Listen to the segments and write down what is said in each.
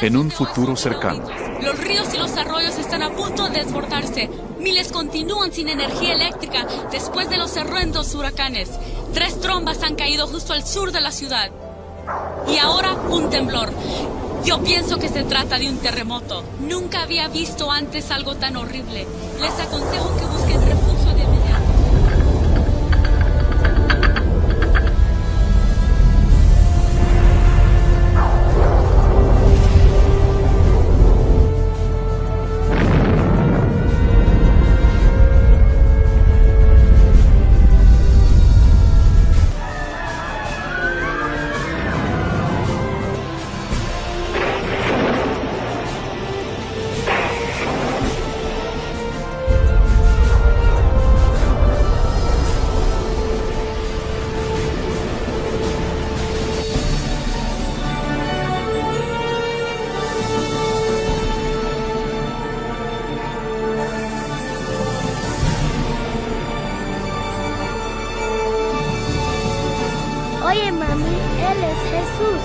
En un futuro cercano. Los ríos y los arroyos están a punto de desbordarse. Miles continúan sin energía eléctrica después de los horrendos huracanes. 3 trombas han caído justo al sur de la ciudad. Y ahora un temblor. Yo pienso que se trata de un terremoto. Nunca había visto antes algo tan horrible. Les aconsejo que busquen refugio de inmediato. Oye, mami, Él es Jesús.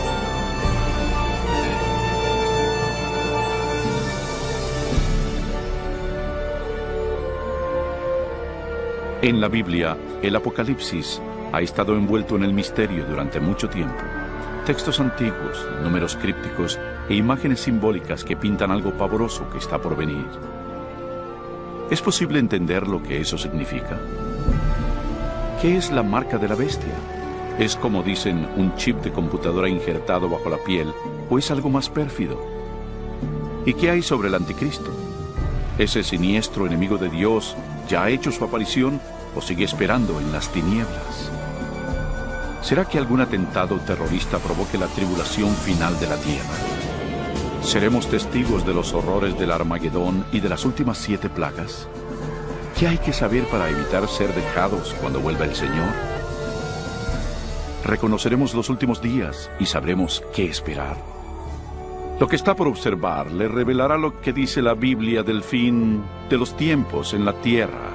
En la Biblia, el Apocalipsis ha estado envuelto en el misterio durante mucho tiempo. Textos antiguos, números crípticos e imágenes simbólicas que pintan algo pavoroso que está por venir. ¿Es posible entender lo que eso significa? ¿Qué es la marca de la bestia? ¿Es, como dicen, un chip de computadora injertado bajo la piel o es algo más pérfido? ¿Y qué hay sobre el anticristo? ¿Ese siniestro enemigo de Dios ya ha hecho su aparición o sigue esperando en las tinieblas? ¿Será que algún atentado terrorista provoque la tribulación final de la tierra? ¿Seremos testigos de los horrores del Armagedón y de las últimas 7 plagas? ¿Qué hay que saber para evitar ser dejados cuando vuelva el Señor? Reconoceremos los últimos días y sabremos qué esperar. Lo que está por observar le revelará lo que dice la Biblia del fin de los tiempos en la tierra.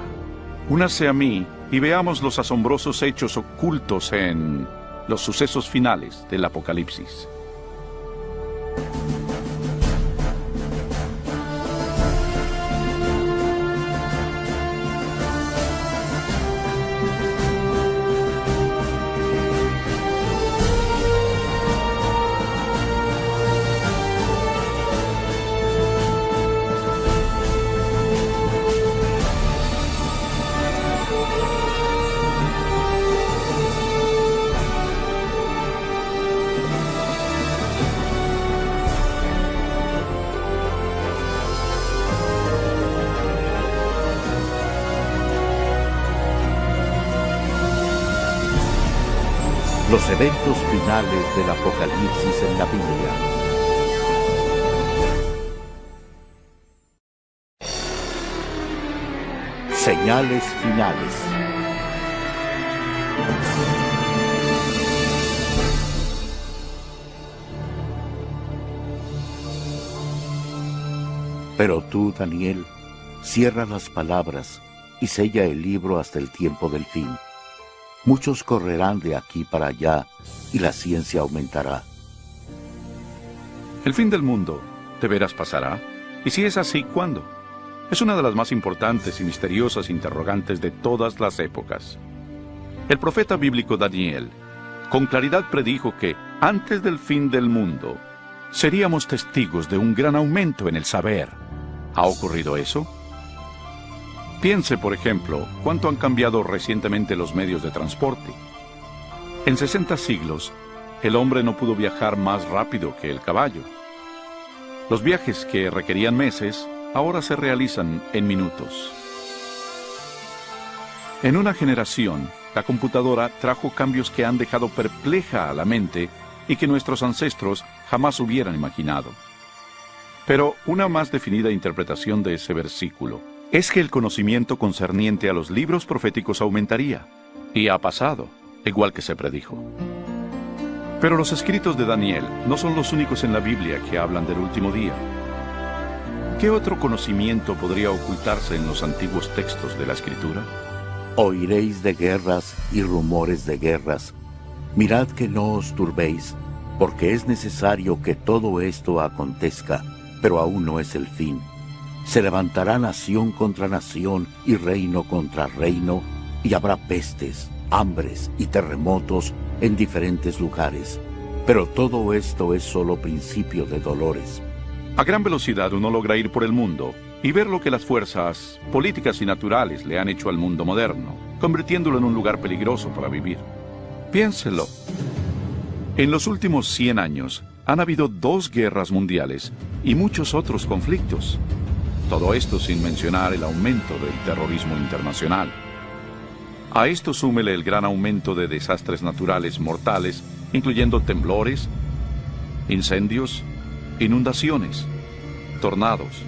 Únase a mí y veamos los asombrosos hechos ocultos en los sucesos finales del Apocalipsis. Los eventos finales del Apocalipsis en la Biblia. Señales finales. Pero tú, Daniel, cierra las palabras y sella el libro hasta el tiempo del fin. Muchos correrán de aquí para allá y la ciencia aumentará. ¿El fin del mundo de veras pasará? Y si es así, ¿cuándo? Es una de las más importantes y misteriosas interrogantes de todas las épocas. El profeta bíblico Daniel con claridad predijo que antes del fin del mundo seríamos testigos de un gran aumento en el saber. ¿Ha ocurrido eso? Piense, por ejemplo, cuánto han cambiado recientemente los medios de transporte. En 60 siglos, el hombre no pudo viajar más rápido que el caballo. Los viajes que requerían meses, ahora se realizan en minutos. En una generación, la computadora trajo cambios que han dejado perpleja a la mente y que nuestros ancestros jamás hubieran imaginado. Pero una más definida interpretación de ese versículo es que el conocimiento concerniente a los libros proféticos aumentaría, y ha pasado, igual que se predijo. Pero los escritos de Daniel no son los únicos en la Biblia que hablan del último día. ¿Qué otro conocimiento podría ocultarse en los antiguos textos de la Escritura? Oiréis de guerras y rumores de guerras. Mirad que no os turbéis, porque es necesario que todo esto acontezca, pero aún no es el fin. Se levantará nación contra nación y reino contra reino, y habrá pestes, hambres y terremotos en diferentes lugares. Pero todo esto es solo principio de dolores. A gran velocidad uno logra ir por el mundo y ver lo que las fuerzas políticas y naturales le han hecho al mundo moderno, convirtiéndolo en un lugar peligroso para vivir. Piénselo. En los últimos 100 años han habido 2 guerras mundiales y muchos otros conflictos. Todo esto sin mencionar el aumento del terrorismo internacional. A esto súmele el gran aumento de desastres naturales mortales, incluyendo temblores, incendios, inundaciones, tornados,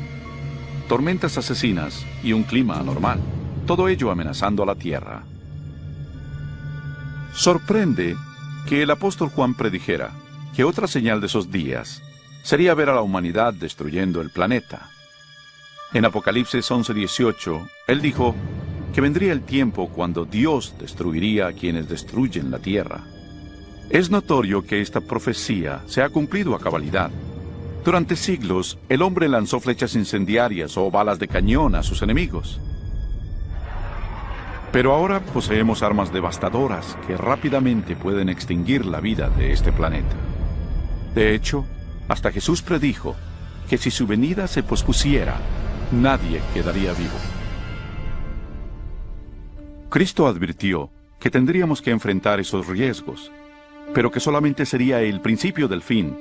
tormentas asesinas y un clima anormal, todo ello amenazando a la Tierra. Sorprende que el apóstol Juan predijera que otra señal de esos días sería ver a la humanidad destruyendo el planeta. En Apocalipsis 11:18, él dijo que vendría el tiempo cuando Dios destruiría a quienes destruyen la tierra. Es notorio que esta profecía se ha cumplido a cabalidad. Durante siglos, el hombre lanzó flechas incendiarias o balas de cañón a sus enemigos. Pero ahora poseemos armas devastadoras que rápidamente pueden extinguir la vida de este planeta. De hecho, hasta Jesús predijo que si su venida se pospusiera, nadie quedaría vivo. Cristo advirtió que tendríamos que enfrentar esos riesgos, pero que solamente sería el principio del fin.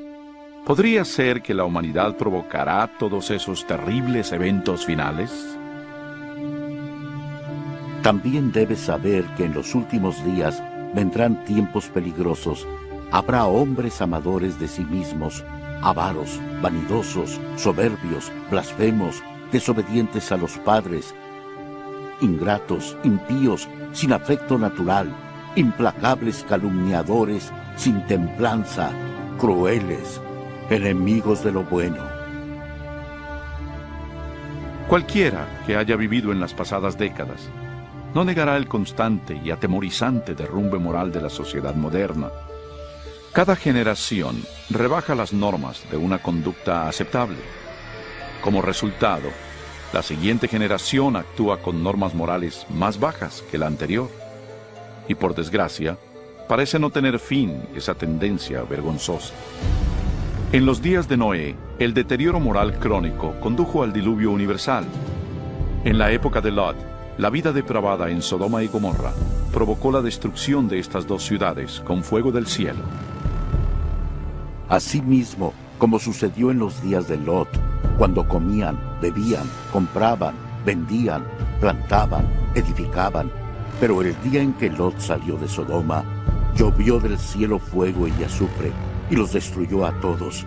¿Podría ser que la humanidad provocará todos esos terribles eventos finales? También debes saber que en los últimos días vendrán tiempos peligrosos. Habrá hombres amadores de sí mismos, avaros, vanidosos, soberbios, blasfemos, desobedientes a los padres, ingratos, impíos, sin afecto natural, implacables calumniadores, sin templanza, crueles, enemigos de lo bueno. Cualquiera que haya vivido en las pasadas décadas no negará el constante y atemorizante derrumbe moral de la sociedad moderna. Cada generación rebaja las normas de una conducta aceptable. Como resultado, la siguiente generación actúa con normas morales más bajas que la anterior. Y por desgracia, parece no tener fin esa tendencia vergonzosa. En los días de Noé, el deterioro moral crónico condujo al diluvio universal. En la época de Lot, la vida depravada en Sodoma y Gomorra provocó la destrucción de estas 2 ciudades con fuego del cielo. Asimismo, como sucedió en los días de Lot, cuando comían, bebían, compraban, vendían, plantaban, edificaban, pero el día en que Lot salió de Sodoma, llovió del cielo fuego y azufre, y los destruyó a todos.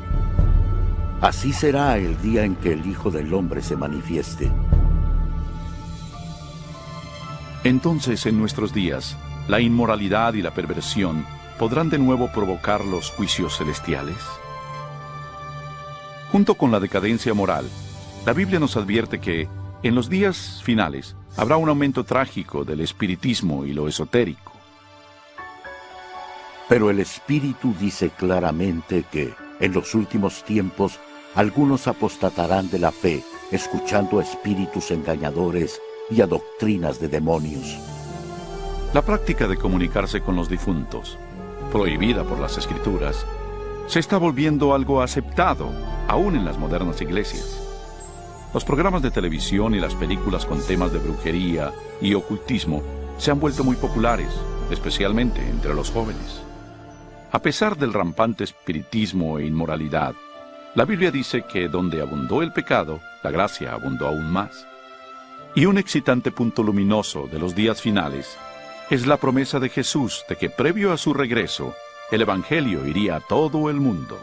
Así será el día en que el Hijo del Hombre se manifieste. Entonces, en nuestros días, la inmoralidad y la perversión podrán de nuevo provocar los juicios celestiales. Junto con la decadencia moral, la Biblia nos advierte que, en los días finales, habrá un aumento trágico del espiritismo y lo esotérico. Pero el Espíritu dice claramente que, en los últimos tiempos, algunos apostatarán de la fe, escuchando a espíritus engañadores y a doctrinas de demonios. La práctica de comunicarse con los difuntos, prohibida por las Escrituras, se está volviendo algo aceptado, aún en las modernas iglesias. Los programas de televisión y las películas con temas de brujería y ocultismo se han vuelto muy populares, especialmente entre los jóvenes. A pesar del rampante espiritismo e inmoralidad, la Biblia dice que donde abundó el pecado, la gracia abundó aún más. Y un excitante punto luminoso de los días finales es la promesa de Jesús de que previo a su regreso, el Evangelio iría a todo el mundo.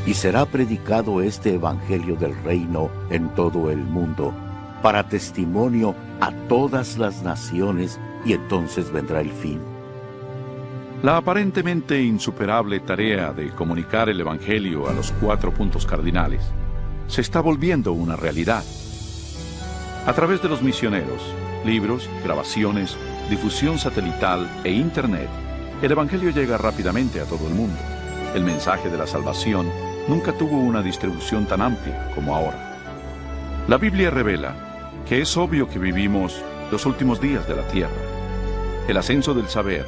Y será predicado este Evangelio del reino en todo el mundo, para testimonio a todas las naciones, y entonces vendrá el fin. La aparentemente insuperable tarea de comunicar el Evangelio a los 4 puntos cardinales se está volviendo una realidad. A través de los misioneros, libros, grabaciones, difusión satelital e Internet, El Evangelio llega rápidamente a todo el mundo. El mensaje de la salvación nunca tuvo una distribución tan amplia como ahora. La Biblia revela que es obvio que vivimos los últimos días de la tierra. El ascenso del saber,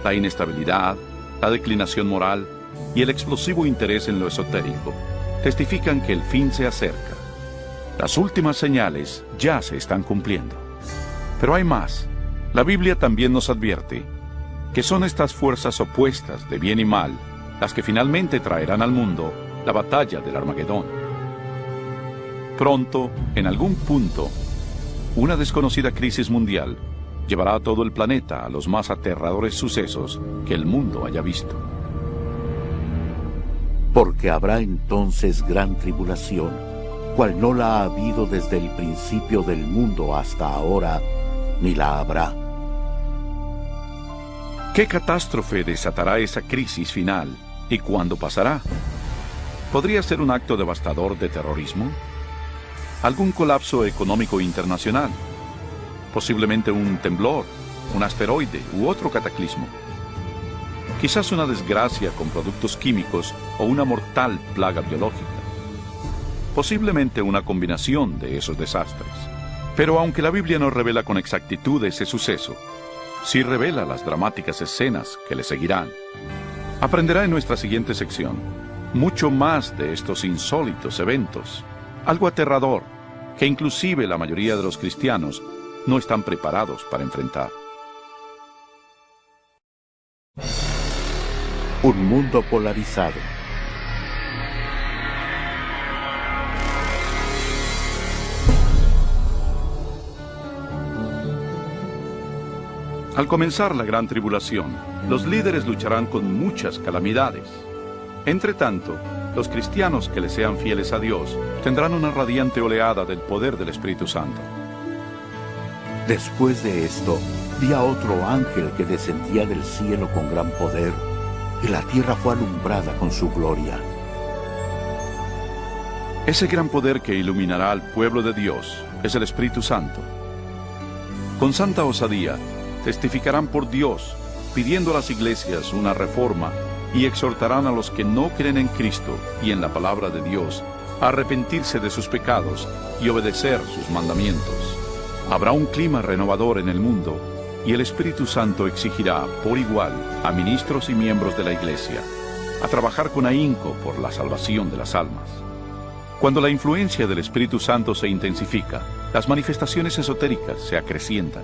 la inestabilidad, la declinación moral y el explosivo interés en lo esotérico testifican que el fin se acerca. Las últimas señales ya se están cumpliendo. Pero hay más. La Biblia también nos advierte que son estas fuerzas opuestas de bien y mal las que finalmente traerán al mundo la batalla del Armagedón. Pronto, en algún punto, una desconocida crisis mundial llevará a todo el planeta a los más aterradores sucesos que el mundo haya visto. Porque habrá entonces gran tribulación, cual no la ha habido desde el principio del mundo hasta ahora, ni la habrá. ¿Qué catástrofe desatará esa crisis final y cuándo pasará? ¿Podría ser un acto devastador de terrorismo? ¿Algún colapso económico internacional? Posiblemente un temblor, un asteroide u otro cataclismo. Quizás una desgracia con productos químicos o una mortal plaga biológica. Posiblemente una combinación de esos desastres. Pero aunque la Biblia no revela con exactitud ese suceso, sí revela las dramáticas escenas que le seguirán. Aprenderá en nuestra siguiente sección mucho más de estos insólitos eventos, algo aterrador que inclusive la mayoría de los cristianos no están preparados para enfrentar. Un mundo polarizado. Al comenzar la gran tribulación, los líderes lucharán con muchas calamidades. Entre tanto, los cristianos que le sean fieles a Dios tendrán una radiante oleada del poder del Espíritu Santo. Después de esto, vi a otro ángel que descendía del cielo con gran poder, y la tierra fue alumbrada con su gloria. Ese gran poder que iluminará al pueblo de Dios es el Espíritu Santo. Con santa osadía, testificarán por Dios, pidiendo a las iglesias una reforma y exhortarán a los que no creen en Cristo y en la palabra de Dios a arrepentirse de sus pecados y obedecer sus mandamientos. Habrá un clima renovador en el mundo y el Espíritu Santo exigirá por igual a ministros y miembros de la iglesia a trabajar con ahínco por la salvación de las almas. Cuando la influencia del Espíritu Santo se intensifica, las manifestaciones esotéricas se acrecientan.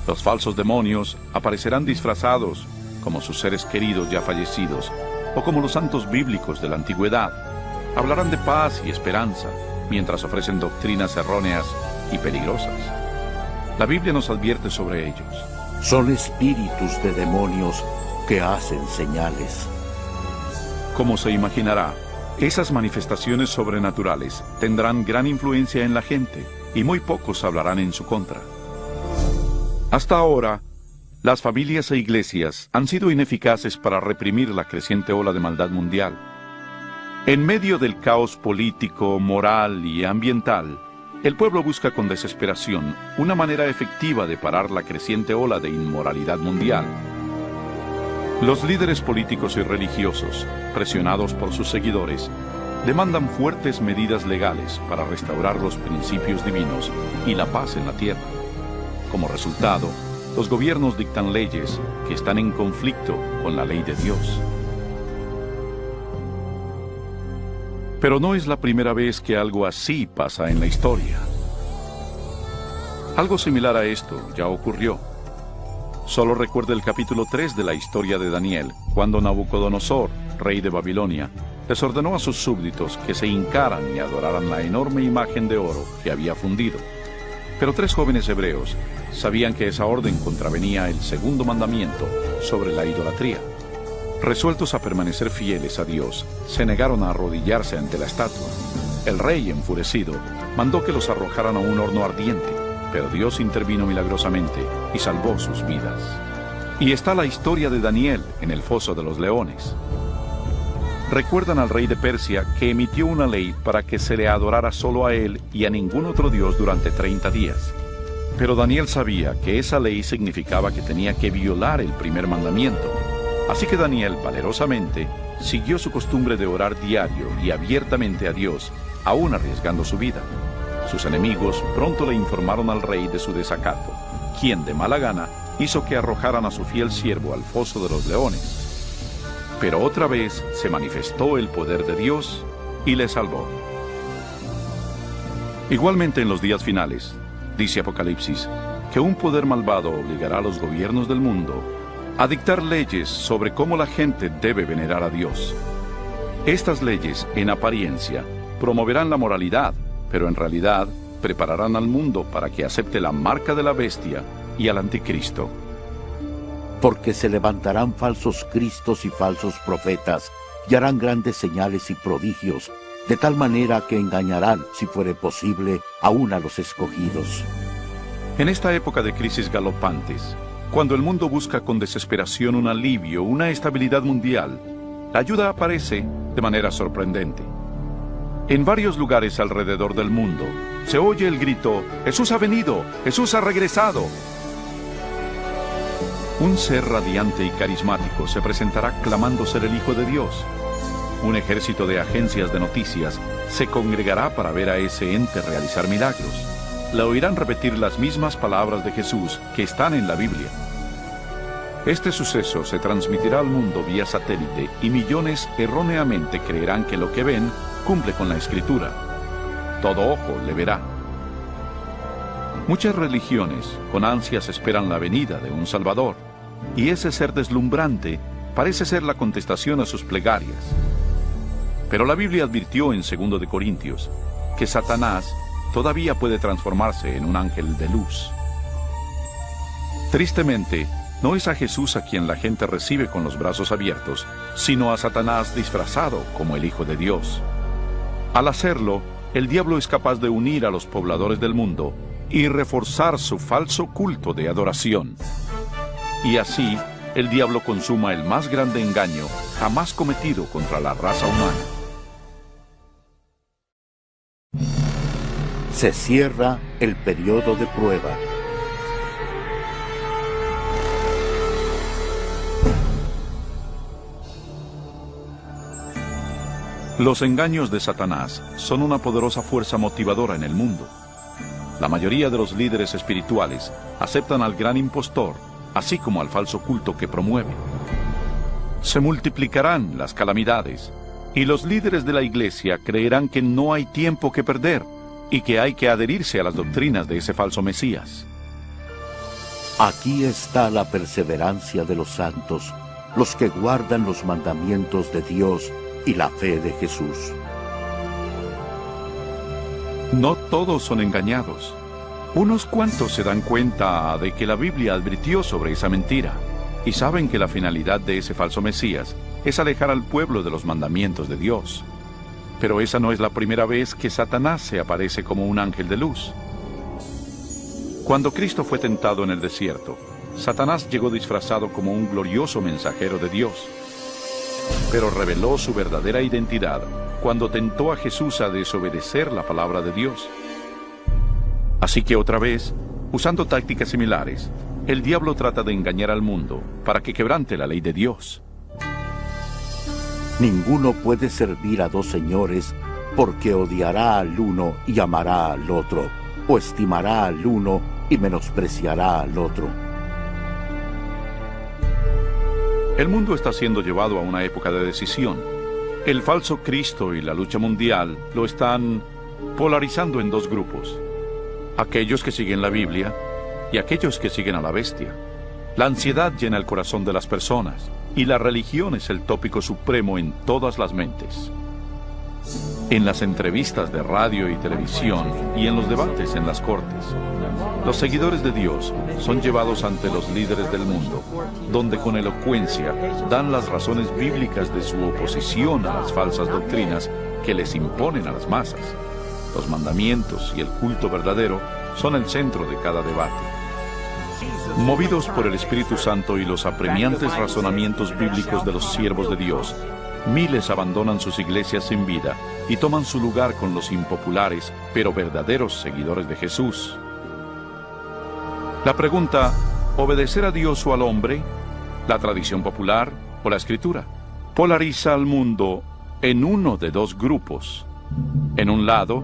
Los falsos demonios aparecerán disfrazados como sus seres queridos ya fallecidos o como los santos bíblicos de la antigüedad. Hablarán de paz y esperanza mientras ofrecen doctrinas erróneas y peligrosas. La Biblia nos advierte sobre ellos. Son espíritus de demonios que hacen señales. Como se imaginará, esas manifestaciones sobrenaturales tendrán gran influencia en la gente y muy pocos hablarán en su contra. Hasta ahora, las familias e iglesias han sido ineficaces para reprimir la creciente ola de maldad mundial. En medio del caos político, moral y ambiental, el pueblo busca con desesperación una manera efectiva de parar la creciente ola de inmoralidad mundial. Los líderes políticos y religiosos, presionados por sus seguidores, demandan fuertes medidas legales para restaurar los principios divinos y la paz en la tierra. Como resultado, los gobiernos dictan leyes que están en conflicto con la ley de Dios. Pero no es la primera vez que algo así pasa en la historia. Algo similar a esto ya ocurrió. Solo recuerda el capítulo 3 de la historia de Daniel, cuando Nabucodonosor, rey de Babilonia, les ordenó a sus súbditos que se hincaran y adoraran la enorme imagen de oro que había fundido. Pero 3 jóvenes hebreos sabían que esa orden contravenía el segundo mandamiento sobre la idolatría. Resueltos a permanecer fieles a Dios, se negaron a arrodillarse ante la estatua. El rey, enfurecido, mandó que los arrojaran a un horno ardiente, pero Dios intervino milagrosamente y salvó sus vidas. Y está la historia de Daniel en el foso de los leones. Recuerdan al rey de Persia que emitió una ley para que se le adorara solo a él y a ningún otro dios durante 30 días. Pero Daniel sabía que esa ley significaba que tenía que violar el primer mandamiento. Así que Daniel, valerosamente, siguió su costumbre de orar diario y abiertamente a Dios, aún arriesgando su vida. Sus enemigos pronto le informaron al rey de su desacato, quien de mala gana hizo que arrojaran a su fiel siervo al foso de los leones. Pero otra vez se manifestó el poder de Dios y le salvó. Igualmente en los días finales, dice Apocalipsis, que un poder malvado obligará a los gobiernos del mundo a dictar leyes sobre cómo la gente debe venerar a Dios. Estas leyes, en apariencia, promoverán la moralidad, pero en realidad prepararán al mundo para que acepte la marca de la bestia y al anticristo. Porque se levantarán falsos cristos y falsos profetas, y harán grandes señales y prodigios, de tal manera que engañarán, si fuere posible, aún a los escogidos. En esta época de crisis galopantes, cuando el mundo busca con desesperación un alivio, una estabilidad mundial, la ayuda aparece de manera sorprendente. En varios lugares alrededor del mundo se oye el grito: ¡Jesús ha venido! ¡Jesús ha regresado! Un ser radiante y carismático se presentará clamando ser el Hijo de Dios. Un ejército de agencias de noticias se congregará para ver a ese ente realizar milagros. Le oirán repetir las mismas palabras de Jesús que están en la Biblia. Este suceso se transmitirá al mundo vía satélite y millones erróneamente creerán que lo que ven cumple con la Escritura. Todo ojo le verá. Muchas religiones con ansias esperan la venida de un Salvador, y ese ser deslumbrante parece ser la contestación a sus plegarias. Pero la Biblia advirtió en 2 de Corintios que Satanás todavía puede transformarse en un ángel de luz. Tristemente, no es a Jesús a quien la gente recibe con los brazos abiertos, sino a Satanás disfrazado como el Hijo de Dios. Al hacerlo, el diablo es capaz de unir a los pobladores del mundo y reforzar su falso culto de adoración. Y así, el diablo consuma el más grande engaño jamás cometido contra la raza humana. Se cierra el periodo de prueba. Los engaños de Satanás son una poderosa fuerza motivadora en el mundo. La mayoría de los líderes espirituales aceptan al gran impostor, así como al falso culto que promueve. Se multiplicarán las calamidades, y los líderes de la iglesia creerán que no hay tiempo que perder, y que hay que adherirse a las doctrinas de ese falso Mesías. Aquí está la perseverancia de los santos, los que guardan los mandamientos de Dios y la fe de Jesús. No todos son engañados. Unos cuantos se dan cuenta de que la Biblia advirtió sobre esa mentira y saben que la finalidad de ese falso Mesías es alejar al pueblo de los mandamientos de Dios. Pero esa no es la primera vez que Satanás se aparece como un ángel de luz. Cuando Cristo fue tentado en el desierto, Satanás llegó disfrazado como un glorioso mensajero de Dios, pero reveló su verdadera identidad cuando tentó a Jesús a desobedecer la palabra de Dios. Así que otra vez, usando tácticas similares, el diablo trata de engañar al mundo para que quebrante la ley de Dios. Ninguno puede servir a dos señores, porque odiará al uno y amará al otro, o estimará al uno y menospreciará al otro. El mundo está siendo llevado a una época de decisión. El falso Cristo y la lucha mundial lo están polarizando en dos grupos: aquellos que siguen la Biblia y aquellos que siguen a la bestia. La ansiedad llena el corazón de las personas, y la religión es el tópico supremo en todas las mentes. En las entrevistas de radio y televisión y en los debates en las cortes, los seguidores de Dios son llevados ante los líderes del mundo, donde con elocuencia dan las razones bíblicas de su oposición a las falsas doctrinas que les imponen a las masas. Los mandamientos y el culto verdadero son el centro de cada debate. Movidos por el Espíritu Santo y los apremiantes razonamientos bíblicos de los siervos de Dios, miles abandonan sus iglesias sin vida y toman su lugar con los impopulares, pero verdaderos seguidores de Jesús. La pregunta, ¿obedecer a Dios o al hombre? ¿La tradición popular o la escritura? Polariza al mundo en uno de dos grupos. En un lado,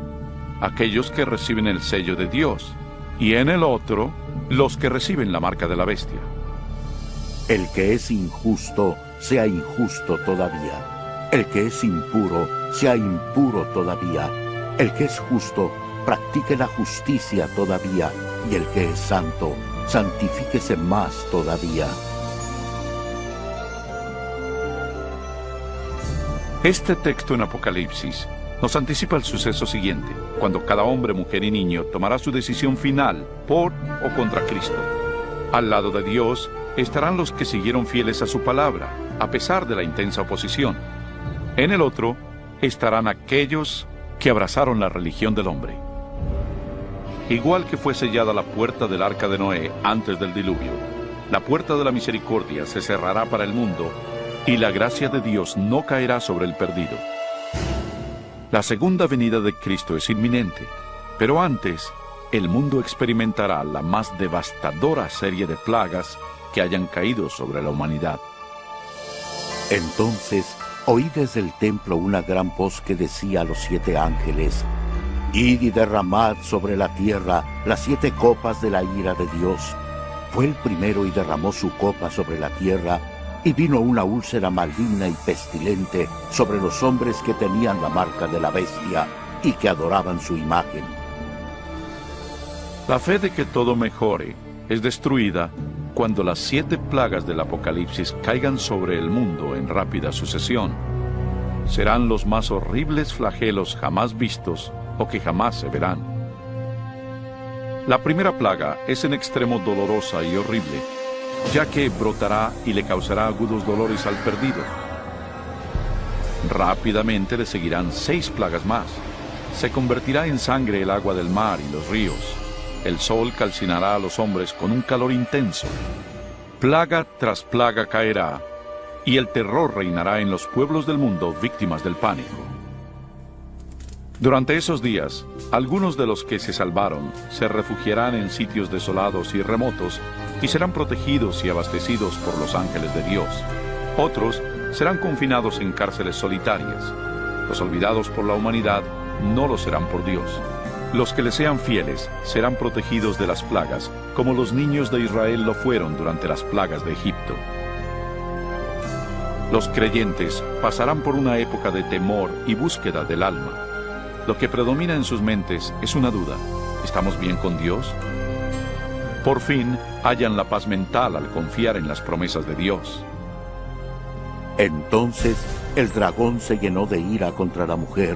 aquellos que reciben el sello de Dios, y en el otro, los que reciben la marca de la bestia. El que es injusto, sea injusto todavía. El que es impuro, sea impuro todavía. El que es justo, practique la justicia todavía. Y el que es santo, santifíquese más todavía. Este texto en Apocalipsis nos anticipa el suceso siguiente, cuando cada hombre, mujer y niño tomará su decisión final por o contra Cristo. Al lado de Dios estarán los que siguieron fieles a su palabra, a pesar de la intensa oposición. En el otro estarán aquellos que abrazaron la religión del hombre. Igual que fue sellada la puerta del arca de Noé antes del diluvio, la puerta de la misericordia se cerrará para el mundo y la gracia de Dios no caerá sobre el perdido. La segunda venida de Cristo es inminente, pero antes, el mundo experimentará la más devastadora serie de plagas que hayan caído sobre la humanidad. Entonces oí desde el templo una gran voz que decía a los 7 ángeles: Id y derramad sobre la tierra las 7 copas de la ira de Dios. Fue el primero y derramó su copa sobre la tierra, y vino una úlcera maligna y pestilente sobre los hombres que tenían la marca de la bestia y que adoraban su imagen. La fe de que todo mejore es destruida cuando las 7 plagas del Apocalipsis caigan sobre el mundo en rápida sucesión. Serán los más horribles flagelos jamás vistos o que jamás se verán. La primera plaga es en extremo dolorosa y horrible, ya que brotará y le causará agudos dolores al perdido. Rápidamente le seguirán 6 plagas más. Se convertirá en sangre el agua del mar y los ríos. El sol calcinará a los hombres con un calor intenso. Plaga tras plaga caerá, y el terror reinará en los pueblos del mundo víctimas del pánico. Durante esos días, algunos de los que se salvaron se refugiarán en sitios desolados y remotos y serán protegidos y abastecidos por los ángeles de Dios. Otros serán confinados en cárceles solitarias. Los olvidados por la humanidad no lo serán por Dios. Los que le sean fieles serán protegidos de las plagas, como los niños de Israel lo fueron durante las plagas de Egipto. Los creyentes pasarán por una época de temor y búsqueda del alma. Lo que predomina en sus mentes es una duda: ¿estamos bien con Dios? Por fin, hallan la paz mental al confiar en las promesas de Dios. Entonces el dragón se llenó de ira contra la mujer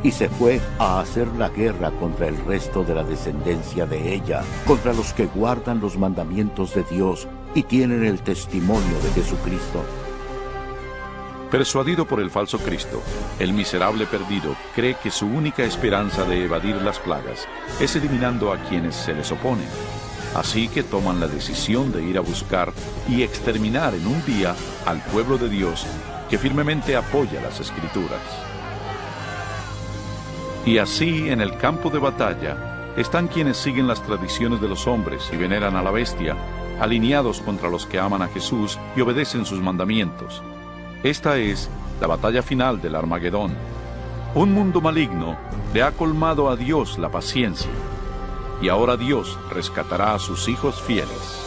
y se fue a hacer la guerra contra el resto de la descendencia de ella, contra los que guardan los mandamientos de Dios y tienen el testimonio de Jesucristo. Persuadido por el falso Cristo, el miserable perdido cree que su única esperanza de evadir las plagas es eliminando a quienes se les oponen. Así que toman la decisión de ir a buscar y exterminar en un día al pueblo de Dios que firmemente apoya las Escrituras. Y así, en el campo de batalla, están quienes siguen las tradiciones de los hombres y veneran a la bestia, alineados contra los que aman a Jesús y obedecen sus mandamientos. Esta es la batalla final del Armagedón. Un mundo maligno le ha colmado a Dios la paciencia, y ahora Dios rescatará a sus hijos fieles.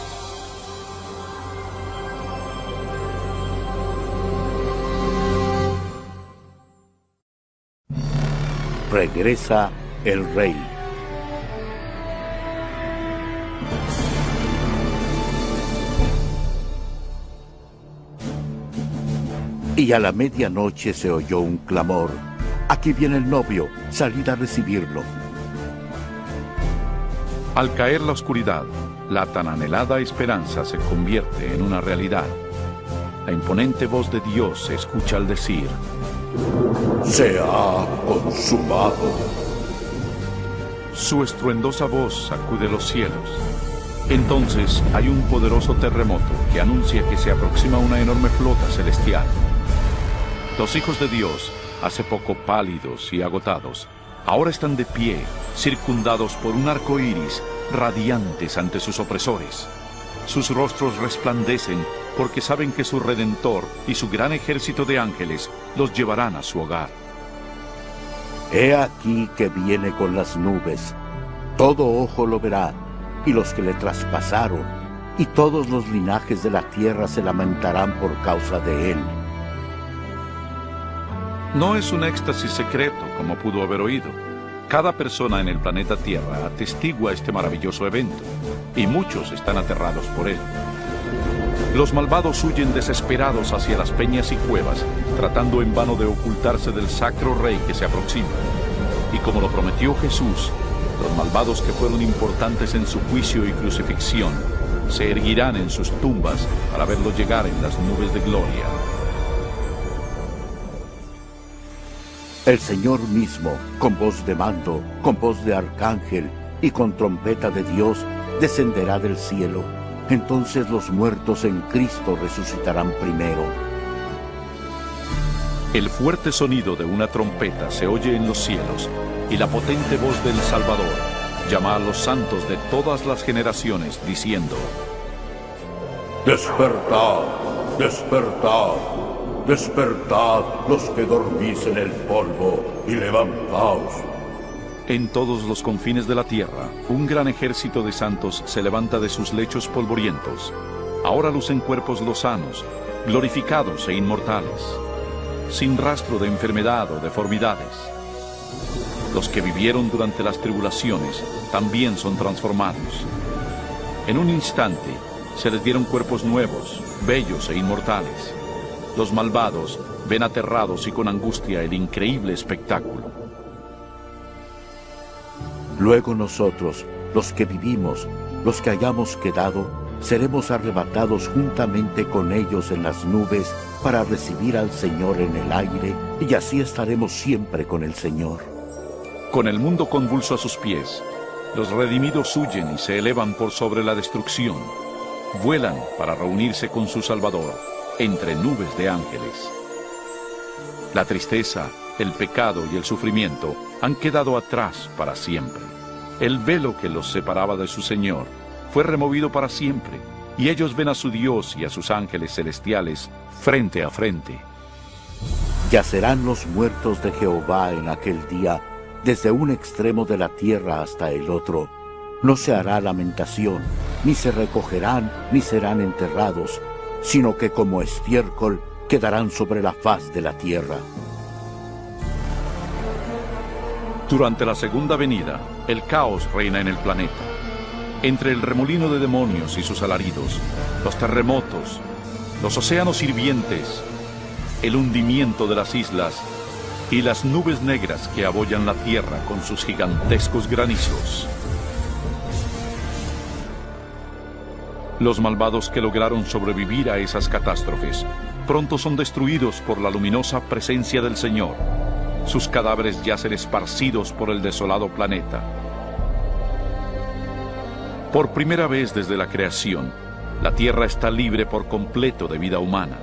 Regresa el rey. Y a la medianoche se oyó un clamor: «Aquí viene el novio, salid a recibirlo». Al caer la oscuridad, la tan anhelada esperanza se convierte en una realidad. La imponente voz de Dios se escucha al decir: «Se ha consumado». Su estruendosa voz sacude los cielos. Entonces hay un poderoso terremoto que anuncia que se aproxima una enorme flota celestial. Los hijos de Dios, hace poco pálidos y agotados, ahora están de pie, circundados por un arco iris radiantes ante sus opresores. Sus rostros resplandecen porque saben que su Redentor y su gran ejército de ángeles los llevarán a su hogar. He aquí que viene con las nubes. Todo ojo lo verá, y los que le traspasaron, y todos los linajes de la tierra se lamentarán por causa de él. No es un éxtasis secreto, como pudo haber oído. Cada persona en el planeta Tierra atestigua este maravilloso evento, y muchos están aterrados por él. Los malvados huyen desesperados hacia las peñas y cuevas, tratando en vano de ocultarse del sacro rey que se aproxima. Y como lo prometió Jesús, los malvados que fueron importantes en su juicio y crucifixión, se erguirán en sus tumbas para verlo llegar en las nubes de gloria. El Señor mismo, con voz de mando, con voz de arcángel y con trompeta de Dios, descenderá del cielo. Entonces los muertos en Cristo resucitarán primero. El fuerte sonido de una trompeta se oye en los cielos, y la potente voz del Salvador llama a los santos de todas las generaciones, diciendo: Despertad, despertad, despertad los que dormís en el polvo, y levantaos. En todos los confines de la tierra, un gran ejército de santos se levanta de sus lechos polvorientos. Ahora lucen cuerpos lozanos, glorificados e inmortales, sin rastro de enfermedad o deformidades. Los que vivieron durante las tribulaciones también son transformados. En un instante se les dieron cuerpos nuevos, bellos e inmortales. Los malvados ven aterrados y con angustia el increíble espectáculo. Luego nosotros, los que vivimos, los que hayamos quedado, seremos arrebatados juntamente con ellos en las nubes para recibir al Señor en el aire, y así estaremos siempre con el Señor. Con el mundo convulso a sus pies, los redimidos huyen y se elevan por sobre la destrucción. Vuelan para reunirse con su Salvador entre nubes de ángeles. La tristeza, el pecado y el sufrimiento han quedado atrás para siempre. El velo que los separaba de su Señor fue removido para siempre, y ellos ven a su Dios y a sus ángeles celestiales frente a frente. Yacerán los muertos de Jehová en aquel día, desde un extremo de la tierra hasta el otro. No se hará lamentación, ni se recogerán, ni serán enterrados, sino que como estiércol quedarán sobre la faz de la tierra. Durante la segunda venida, el caos reina en el planeta. Entre el remolino de demonios y sus alaridos, los terremotos, los océanos hirvientes, el hundimiento de las islas y las nubes negras que abollan la tierra con sus gigantescos granizos. Los malvados que lograron sobrevivir a esas catástrofes pronto son destruidos por la luminosa presencia del Señor. Sus cadáveres yacen esparcidos por el desolado planeta. Por primera vez desde la creación, la tierra está libre por completo de vida humana.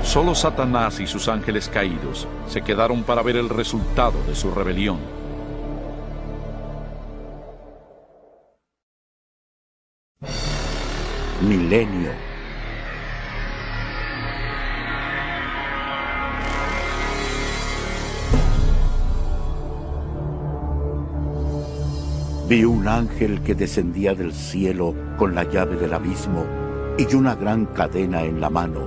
Solo Satanás y sus ángeles caídos se quedaron para ver el resultado de su rebelión. Milenio. Vi un ángel que descendía del cielo con la llave del abismo y una gran cadena en la mano.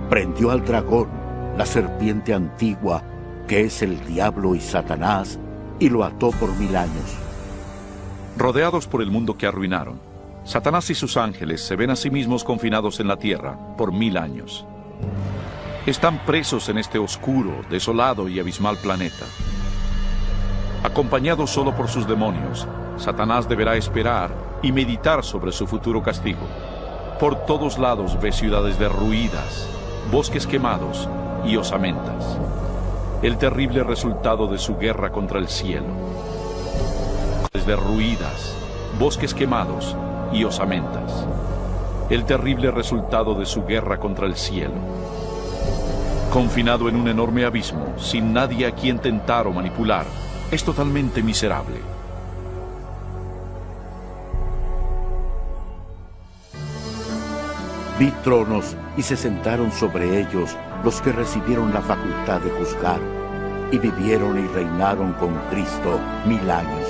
Prendió al dragón, la serpiente antigua, que es el diablo y Satanás, y lo ató por 1000 años. Rodeados por el mundo que arruinaron, Satanás y sus ángeles se ven a sí mismos confinados en la tierra por 1000 años. Están presos en este oscuro, desolado y abismal planeta. Acompañado solo por sus demonios, Satanás deberá esperar y meditar sobre su futuro castigo. Por todos lados ve ciudades derruidas, bosques quemados y osamentas. El terrible resultado de su guerra contra el cielo. Derruidas, bosques quemados y osamentas. El terrible resultado de su guerra contra el cielo. Confinado en un enorme abismo, sin nadie a quien tentar o manipular, es totalmente miserable. Vi tronos y se sentaron sobre ellos los que recibieron la facultad de juzgar, y vivieron y reinaron con Cristo 1000 años.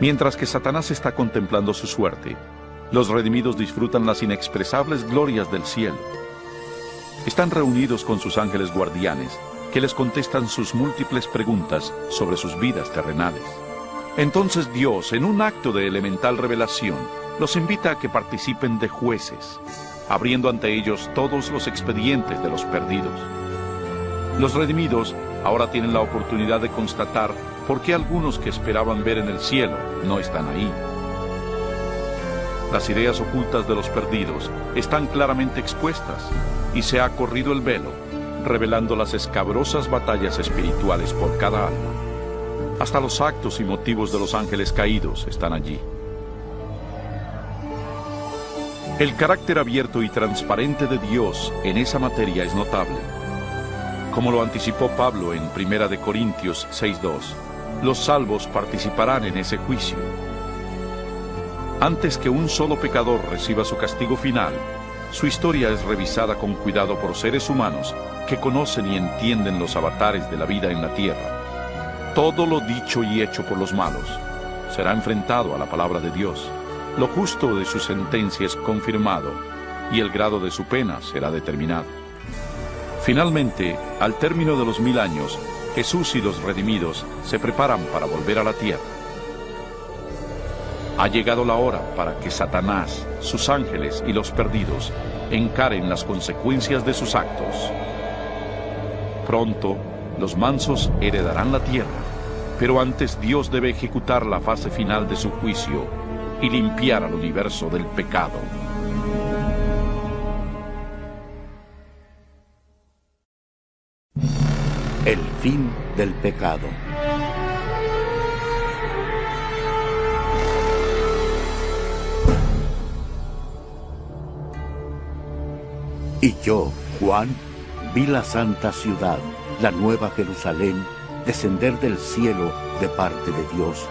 Mientras que Satanás está contemplando su suerte, los redimidos disfrutan las inexpresables glorias del cielo. Están reunidos con sus ángeles guardianes, que les contestan sus múltiples preguntas sobre sus vidas terrenales. Entonces Dios, en un acto de elemental revelación, los invita a que participen de jueces, abriendo ante ellos todos los expedientes de los perdidos. Los redimidos ahora tienen la oportunidad de constatar por qué algunos que esperaban ver en el cielo no están ahí. Las ideas ocultas de los perdidos están claramente expuestas y se ha corrido el velo, revelando las escabrosas batallas espirituales por cada alma. Hasta los actos y motivos de los ángeles caídos están allí. El carácter abierto y transparente de Dios en esa materia es notable. Como lo anticipó Pablo en 1 Corintios 6:2, los salvos participarán en ese juicio. Antes que un solo pecador reciba su castigo final, su historia es revisada con cuidado por seres humanos que conocen y entienden los avatares de la vida en la tierra. Todo lo dicho y hecho por los malos será enfrentado a la palabra de Dios. Lo justo de su sentencia es confirmado y el grado de su pena será determinado. Finalmente, al término de los 1000 años, Jesús y los redimidos se preparan para volver a la tierra. Ha llegado la hora para que Satanás, sus ángeles y los perdidos encaren las consecuencias de sus actos. Pronto, los mansos heredarán la tierra, pero antes Dios debe ejecutar la fase final de su juicio y limpiar al universo del pecado. El fin del pecado. Y yo, Juan, vi la santa ciudad, la nueva Jerusalén, descender del cielo de parte de Dios,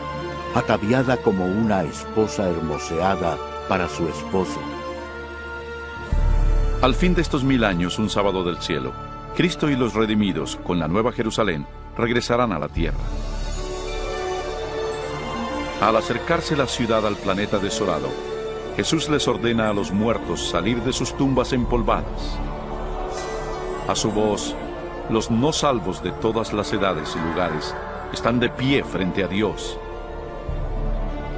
ataviada como una esposa hermoseada para su esposo. Al fin de estos 1000 años, un sábado del cielo, Cristo y los redimidos, con la nueva Jerusalén, regresarán a la tierra. Al acercarse la ciudad al planeta desolado, Jesús les ordena a los muertos salir de sus tumbas empolvadas. A su voz, los no salvos de todas las edades y lugares están de pie frente a Dios.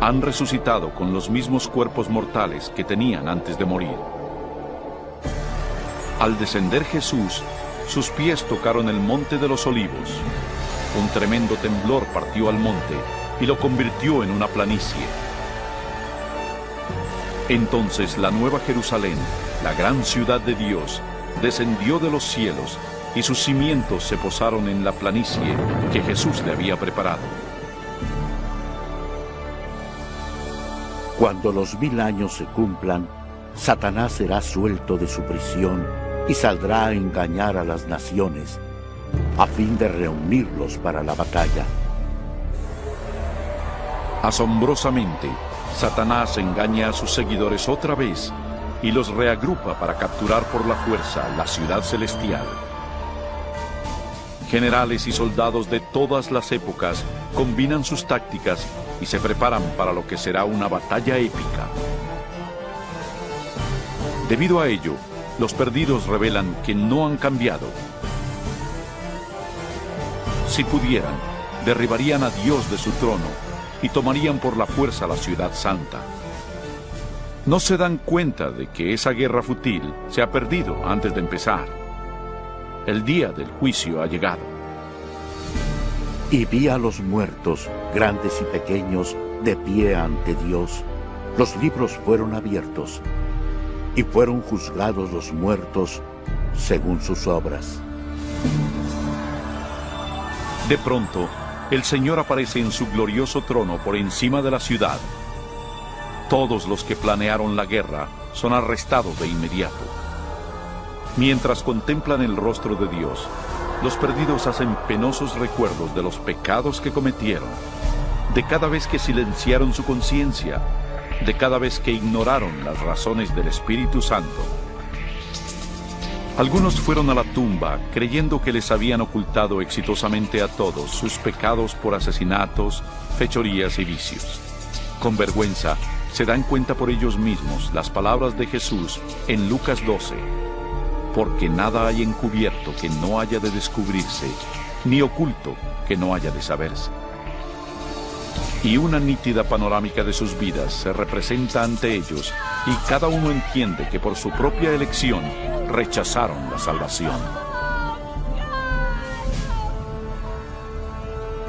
Han resucitado con los mismos cuerpos mortales que tenían antes de morir. Al descender Jesús, sus pies tocaron el monte de los olivos. Un tremendo temblor partió al monte y lo convirtió en una planicie. Entonces la nueva Jerusalén, la gran ciudad de Dios, descendió de los cielos y sus cimientos se posaron en la planicie que Jesús le había preparado. Cuando los 1000 años se cumplan, Satanás será suelto de su prisión y saldrá a engañar a las naciones, a fin de reunirlos para la batalla. Asombrosamente, Satanás engaña a sus seguidores otra vez y los reagrupa para capturar por la fuerza la ciudad celestial. Generales y soldados de todas las épocas combinan sus tácticas y se preparan para lo que será una batalla épica. Debido a ello, los perdidos revelan que no han cambiado. Si pudieran, derribarían a Dios de su trono y tomarían por la fuerza la ciudad santa. No se dan cuenta de que esa guerra fútil se ha perdido antes de empezar. El día del juicio ha llegado. Y vi a los muertos, grandes y pequeños, de pie ante Dios. Los libros fueron abiertos, y fueron juzgados los muertos según sus obras. De pronto, el Señor aparece en su glorioso trono por encima de la ciudad. Todos los que planearon la guerra son arrestados de inmediato. Mientras contemplan el rostro de Dios, los perdidos hacen penosos recuerdos de los pecados que cometieron, de cada vez que silenciaron su conciencia de cada vez que ignoraron las razones del Espíritu Santo. Algunos fueron a la tumba creyendo que les habían ocultado exitosamente a todos sus pecados por asesinatos, fechorías y vicios. Con vergüenza, se dan cuenta por ellos mismos las palabras de Jesús en Lucas 12. Porque nada hay encubierto que no haya de descubrirse, ni oculto que no haya de saberse. Y una nítida panorámica de sus vidas se representa ante ellos, y cada uno entiende que por su propia elección rechazaron la salvación.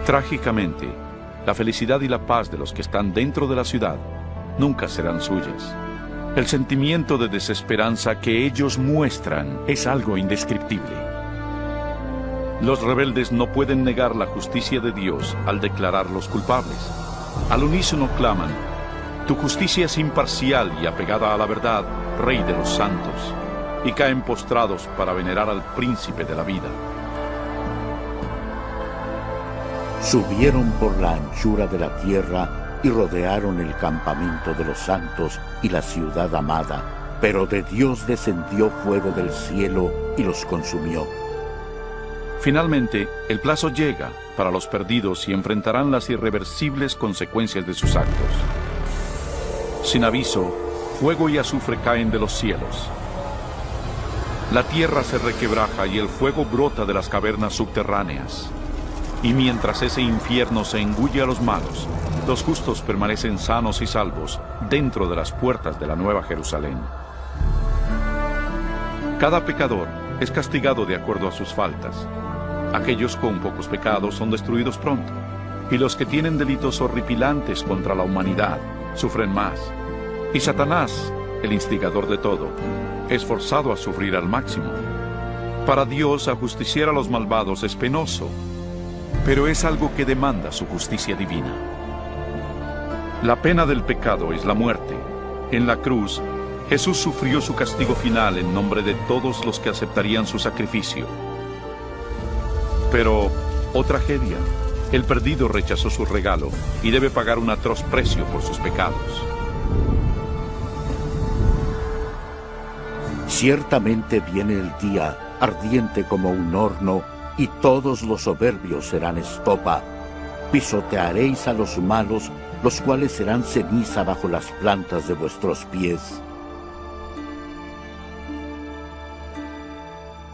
Trágicamente, la felicidad y la paz de los que están dentro de la ciudad nunca serán suyas. El sentimiento de desesperanza que ellos muestran es algo indescriptible. Los rebeldes no pueden negar la justicia de Dios al declararlos culpables. Al unísono claman: tu justicia es imparcial y apegada a la verdad, Rey de los santos, y caen postrados para venerar al príncipe de la vida. Subieron por la anchura de la tierra y rodearon el campamento de los santos y la ciudad amada, pero de Dios descendió fuego del cielo y los consumió. Finalmente, el plazo llega para los perdidos y enfrentarán las irreversibles consecuencias de sus actos. Sin aviso, fuego y azufre caen de los cielos. La tierra se requebraja y el fuego brota de las cavernas subterráneas. Y mientras ese infierno se engulle a los malos, los justos permanecen sanos y salvos dentro de las puertas de la Nueva Jerusalén. Cada pecador es castigado de acuerdo a sus faltas. Aquellos con pocos pecados son destruidos pronto, y los que tienen delitos horripilantes contra la humanidad sufren más. Y Satanás, el instigador de todo, es forzado a sufrir al máximo. Para Dios, ajusticiar a los malvados es penoso, pero es algo que demanda su justicia divina. La pena del pecado es la muerte. En la cruz, Jesús sufrió su castigo final en nombre de todos los que aceptarían su sacrificio. Pero, oh tragedia, el perdido rechazó su regalo y debe pagar un atroz precio por sus pecados. Ciertamente viene el día, ardiente como un horno, y todos los soberbios serán estopa. Pisotearéis a los malos, los cuales serán ceniza bajo las plantas de vuestros pies.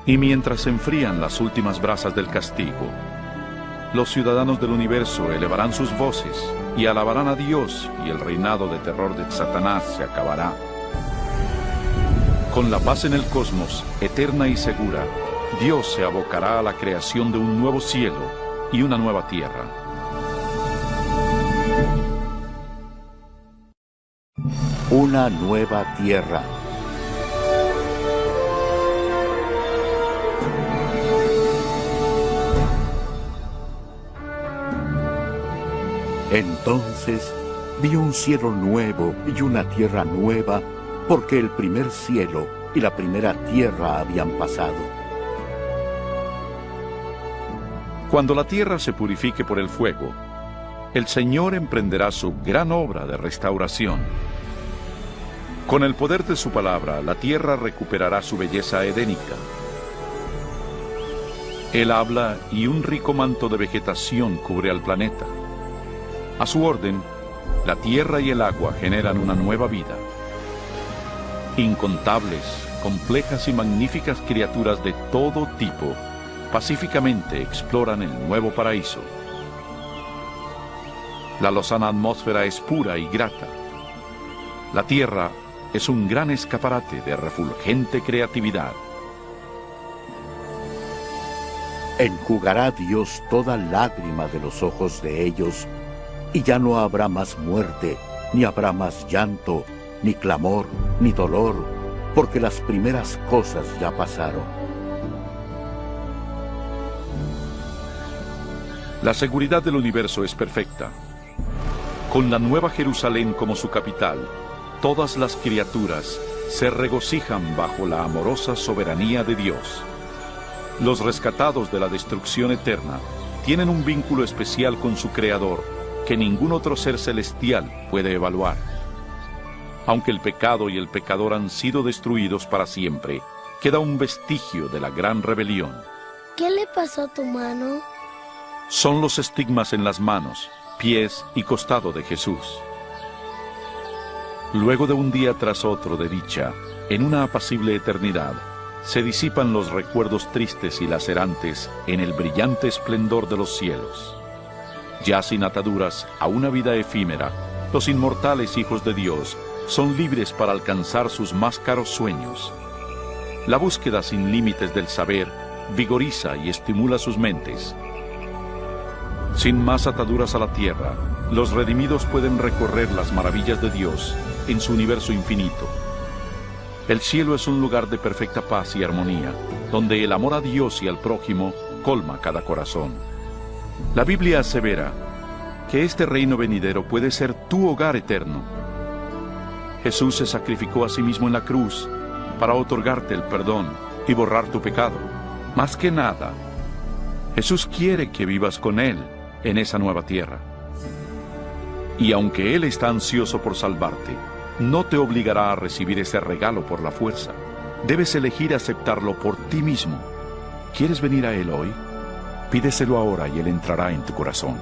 Y mientras se enfrían las últimas brasas del castigo, los ciudadanos del universo elevarán sus voces y alabarán a Dios, y el reinado de terror de Satanás se acabará. Con la paz en el cosmos, eterna y segura, Dios se abocará a la creación de un nuevo cielo y una nueva tierra. Una nueva tierra. Entonces vi un cielo nuevo y una tierra nueva, porque el primer cielo y la primera tierra habían pasado. Cuando la tierra se purifique por el fuego, el Señor emprenderá su gran obra de restauración. Con el poder de su palabra, la tierra recuperará su belleza edénica. Él habla y un rico manto de vegetación cubre al planeta. A su orden, la tierra y el agua generan una nueva vida. Incontables, complejas y magníficas criaturas de todo tipo pacíficamente exploran el nuevo paraíso. La lozana atmósfera es pura y grata. La tierra es un gran escaparate de refulgente creatividad. Enjugará Dios toda lágrima de los ojos de ellos, y ya no habrá más muerte, ni habrá más llanto, ni clamor, ni dolor, porque las primeras cosas ya pasaron. La seguridad del universo es perfecta. Con la Nueva Jerusalén como su capital, todas las criaturas se regocijan bajo la amorosa soberanía de Dios. Los rescatados de la destrucción eterna tienen un vínculo especial con su Creador que ningún otro ser celestial puede evaluar. Aunque el pecado y el pecador han sido destruidos para siempre, queda un vestigio de la gran rebelión. ¿Qué le pasó a tu mano? Son los estigmas en las manos, pies y costado de Jesús. Luego de un día tras otro de dicha, en una apacible eternidad, se disipan los recuerdos tristes y lacerantes en el brillante esplendor de los cielos. Ya sin ataduras a una vida efímera, los inmortales hijos de Dios son libres para alcanzar sus más caros sueños. La búsqueda sin límites del saber vigoriza y estimula sus mentes. Sin más ataduras a la tierra, los redimidos pueden recorrer las maravillas de Dios en su universo infinito. El cielo es un lugar de perfecta paz y armonía, donde el amor a Dios y al prójimo colma cada corazón. La Biblia asevera que este reino venidero puede ser tu hogar eterno. Jesús se sacrificó a sí mismo en la cruz para otorgarte el perdón y borrar tu pecado. Más que nada, Jesús quiere que vivas con Él en esa nueva tierra. Y aunque Él está ansioso por salvarte, no te obligará a recibir ese regalo por la fuerza. Debes elegir aceptarlo por ti mismo. ¿Quieres venir a Él hoy? Pídeselo ahora y Él entrará en tu corazón.